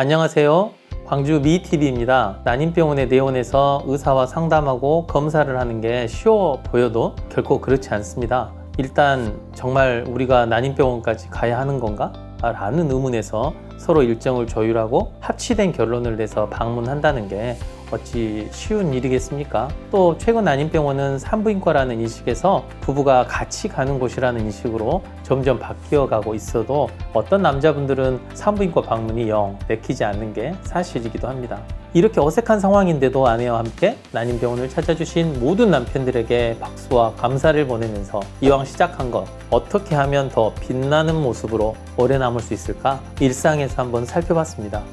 안녕하세요. 광주 미TV입니다. 난임병원에 내원해서 의사와 상담하고 검사를 하는 게 쉬워 보여도 결코 그렇지 않습니다. 일단 정말 우리가 난임병원까지 가야 하는 건가? 라는 의문에서 서로 일정을 조율하고 합치된 결론을 내서 방문한다는 게 어찌 쉬운 일이겠습니까? 또 최근 난임병원은 산부인과라는 인식에서 부부가 같이 가는 곳이라는 인식으로 점점 바뀌어가고 있어도 어떤 남자분들은 산부인과 방문이 영 내키지 않는 게 사실이기도 합니다. 이렇게 어색한 상황인데도 아내와 함께 난임병원을 찾아주신 모든 남편들에게 박수와 감사를 보내면서 이왕 시작한 것 어떻게 하면 더 빛나는 모습으로 오래 남을 수 있을까? 일상에서 한번 살펴봤습니다.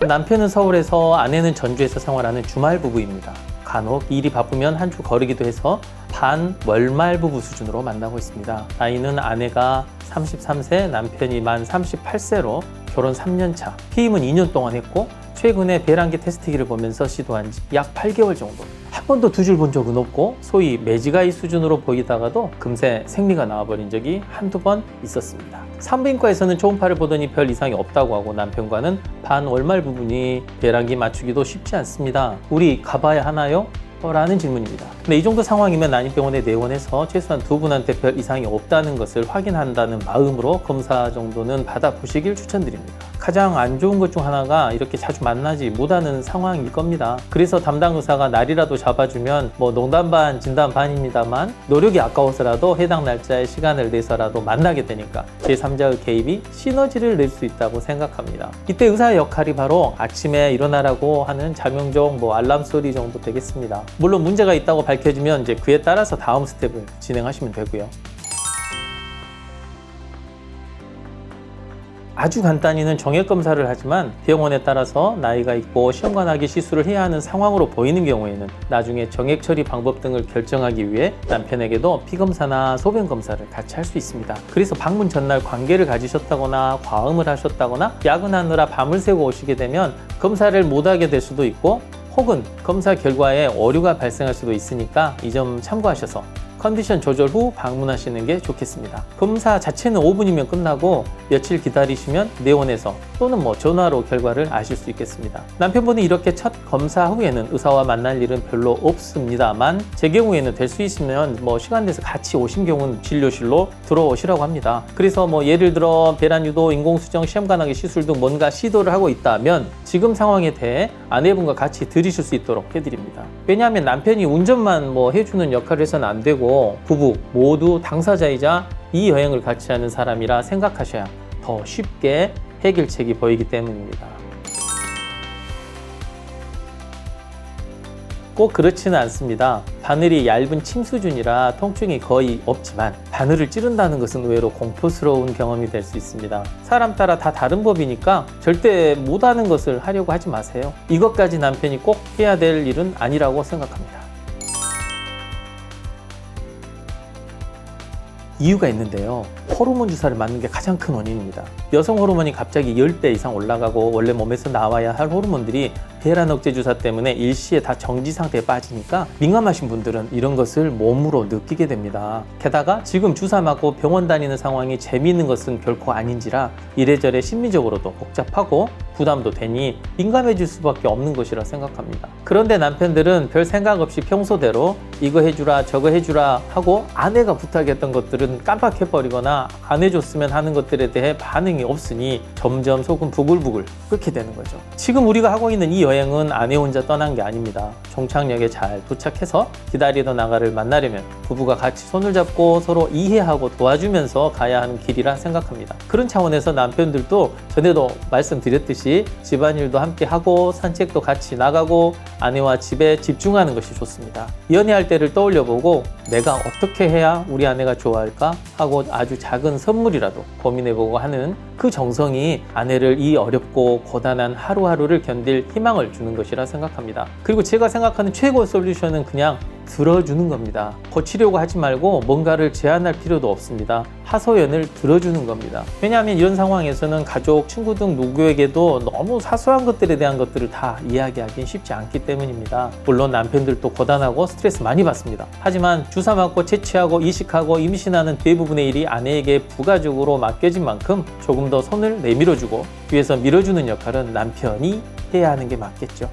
남편은 서울에서 아내는 전주에서 생활하는 주말 부부입니다. 간혹 일이 바쁘면 한 주 거르기도 해서 반 월말 부부 수준으로 만나고 있습니다. 나이는 아내가 33세, 남편이 만 38세로 결혼 3년 차, 피임은 2년 동안 했고 최근에 배란기 테스트기를 보면서 시도한 지 약 8개월 정도. 한 번도 두 줄 본 적은 없고 소위 매지가이 수준으로 보이다가도 금세 생리가 나와버린 적이 한두 번 있었습니다. 산부인과에서는 초음파를 보더니 별 이상이 없다고 하고 남편과는 반월말 부분이 배란기 맞추기도 쉽지 않습니다. 우리 가봐야 하나요? 라는 질문입니다. 근데 이 정도 상황이면 난임병원에 내원해서 최소한 두 분한테 별 이상이 없다는 것을 확인한다는 마음으로 검사 정도는 받아보시길 추천드립니다. 가장 안 좋은 것 중 하나가 이렇게 자주 만나지 못하는 상황일 겁니다. 그래서 담당 의사가 날이라도 잡아주면 농담 반 진담 반입니다만 노력이 아까워서라도 해당 날짜에 시간을 내서라도 만나게 되니까 제3자의 개입이 시너지를 낼 수 있다고 생각합니다. 이때 의사의 역할이 바로 아침에 일어나라고 하는 자명종 알람 소리 정도 되겠습니다. 물론 문제가 있다고 밝혀지면 이제 그에 따라서 다음 스텝을 진행하시면 되고요. 아주 간단히는 정액 검사를 하지만 병원에 따라서 나이가 있고 시험관하기 시술을 해야 하는 상황으로 보이는 경우에는 나중에 정액 처리 방법 등을 결정하기 위해 남편에게도 피검사나 소변 검사를 같이 할 수 있습니다. 그래서 방문 전날 관계를 가지셨다거나 과음을 하셨다거나 야근하느라 밤을 새고 오시게 되면 검사를 못하게 될 수도 있고 혹은 검사 결과에 오류가 발생할 수도 있으니까 이 점 참고하셔서 컨디션 조절 후 방문하시는 게 좋겠습니다. 검사 자체는 5분이면 끝나고 며칠 기다리시면 내원해서 또는 전화로 결과를 아실 수 있겠습니다. 남편분이 이렇게 첫 검사 후에는 의사와 만날 일은 별로 없습니다만 제 경우에는 될 수 있으면 시간 내서 같이 오신 경우는 진료실로 들어오시라고 합니다. 그래서 예를 들어 배란 유도, 인공수정, 시험관하기 시술 등 뭔가 시도를 하고 있다면 지금 상황에 대해 아내분과 같이 들으실 수 있도록 해드립니다. 왜냐하면 남편이 운전만 해주는 역할을 해서는 안 되고 부부 모두 당사자이자 이 여행을 같이 하는 사람이라 생각하셔야 더 쉽게 해결책이 보이기 때문입니다. 꼭 그렇지는 않습니다. 바늘이 얇은 침 수준이라 통증이 거의 없지만 바늘을 찌른다는 것은 의외로 공포스러운 경험이 될 수 있습니다. 사람 따라 다 다른 법이니까 절대 못하는 것을 하려고 하지 마세요. 이것까지 남편이 꼭 해야 될 일은 아니라고 생각합니다. 이유가 있는데요. 호르몬 주사를 맞는 게 가장 큰 원인입니다. 여성 호르몬이 갑자기 10배 이상 올라가고 원래 몸에서 나와야 할 호르몬들이 배란 억제 주사 때문에 일시에 다 정지 상태에 빠지니까 민감하신 분들은 이런 것을 몸으로 느끼게 됩니다. 게다가 지금 주사 맞고 병원 다니는 상황이 재미있는 것은 결코 아닌지라 이래저래 심리적으로도 복잡하고 부담도 되니 민감해질 수밖에 없는 것이라 생각합니다. 그런데 남편들은 별 생각 없이 평소대로 이거 해주라 저거 해주라 하고 아내가 부탁했던 것들은 깜빡해버리거나 안 해줬으면 하는 것들에 대해 반응이 없으니 점점 속은 부글부글 끓게 되는 거죠. 지금 우리가 하고 있는 이 여행은 아내 혼자 떠난 게 아닙니다. 종착역에 잘 도착해서 기다리던 아가를 만나려면 부부가 같이 손을 잡고 서로 이해하고 도와주면서 가야 하는 길이라 생각합니다. 그런 차원에서 남편들도 전에도 말씀드렸듯이 집안일도 함께 하고 산책도 같이 나가고 아내와 집에 집중하는 것이 좋습니다. 연애할 때를 떠올려보고 내가 어떻게 해야 우리 아내가 좋아할까 하고 아주 작은 선물이라도 고민해보고 하는 그 정성이 아내를 이 어렵고 고단한 하루하루를 견딜 희망을 주는 것이라 생각합니다. 그리고 제가 생각하는 최고의 솔루션은 그냥 들어주는 겁니다. 고치려고 하지 말고 뭔가를 제한할 필요도 없습니다. 하소연을 들어주는 겁니다. 왜냐하면 이런 상황에서는 가족, 친구 등 누구에게도 너무 사소한 것들에 대한 것들을 다 이야기하기는 쉽지 않기 때문입니다. 물론 남편들도 고단하고 스트레스 많이 받습니다. 하지만 주사 맞고 채취하고 이식하고 임신하는 대부분의 일이 아내에게 부가적으로 맡겨진 만큼 조금 더 손을 내밀어주고 뒤에서 밀어주는 역할은 남편이 해야 하는 게 맞겠죠.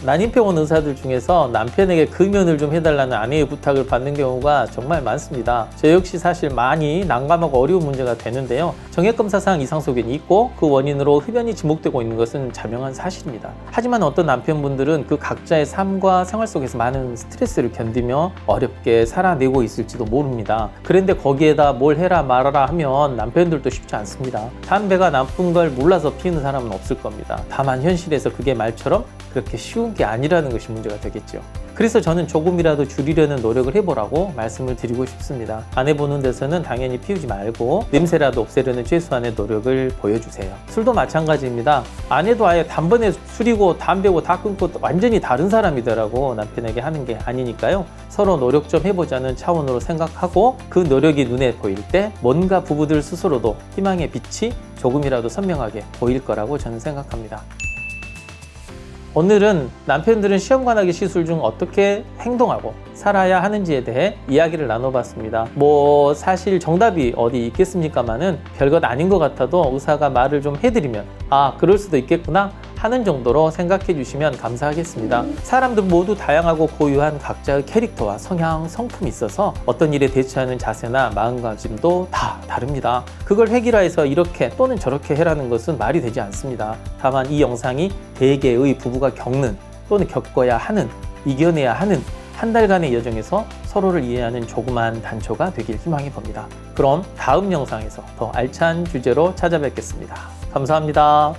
난임병 온 의사들 중에서 남편에게 금연을 좀 해달라는 아내의 부탁을 받는 경우가 정말 많습니다. 저 역시 사실 많이 난감하고 어려운 문제가 되는데요. 정액검사상 이상소견이 있고 그 원인으로 흡연이 지목되고 있는 것은 자명한 사실입니다. 하지만 어떤 남편분들은 그 각자의 삶과 생활 속에서 많은 스트레스를 견디며 어렵게 살아내고 있을지도 모릅니다. 그런데 거기에다 뭘 해라 말아라 하면 남편들도 쉽지 않습니다. 담배가 나쁜 걸 몰라서 피우는 사람은 없을 겁니다. 다만 현실에서 그게 말처럼 그렇게 쉬운 게 아니라는 것이 문제가 되겠죠. 그래서 저는 조금이라도 줄이려는 노력을 해보라고 말씀을 드리고 싶습니다. 아내 보는 데서는 당연히 피우지 말고 냄새라도 없애려는 최소한의 노력을 보여주세요. 술도 마찬가지입니다. 아내도 아예 단번에 술이고 담배고 다 끊고 완전히 다른 사람이더라고 남편에게 하는 게 아니니까요. 서로 노력 좀 해보자는 차원으로 생각하고 그 노력이 눈에 보일 때 뭔가 부부들 스스로도 희망의 빛이 조금이라도 선명하게 보일 거라고 저는 생각합니다. 오늘은 남편들은 시험관하기 시술 중 어떻게 행동하고 살아야 하는지에 대해 이야기를 나눠봤습니다. 사실 정답이 어디 있겠습니까마는 별것 아닌 것 같아도 의사가 말을 좀 해드리면 그럴 수도 있겠구나 하는 정도로 생각해 주시면 감사하겠습니다. 사람들 모두 다양하고 고유한 각자의 캐릭터와 성향, 성품이 있어서 어떤 일에 대처하는 자세나 마음가짐도 다 다릅니다. 그걸 획일화해서 이렇게 또는 저렇게 해라는 것은 말이 되지 않습니다. 다만 이 영상이 대개의 부부가 겪는 또는 겪어야 하는, 이겨내야 하는 한 달간의 여정에서 서로를 이해하는 조그만 단초가 되길 희망해 봅니다. 그럼 다음 영상에서 더 알찬 주제로 찾아뵙겠습니다. 감사합니다.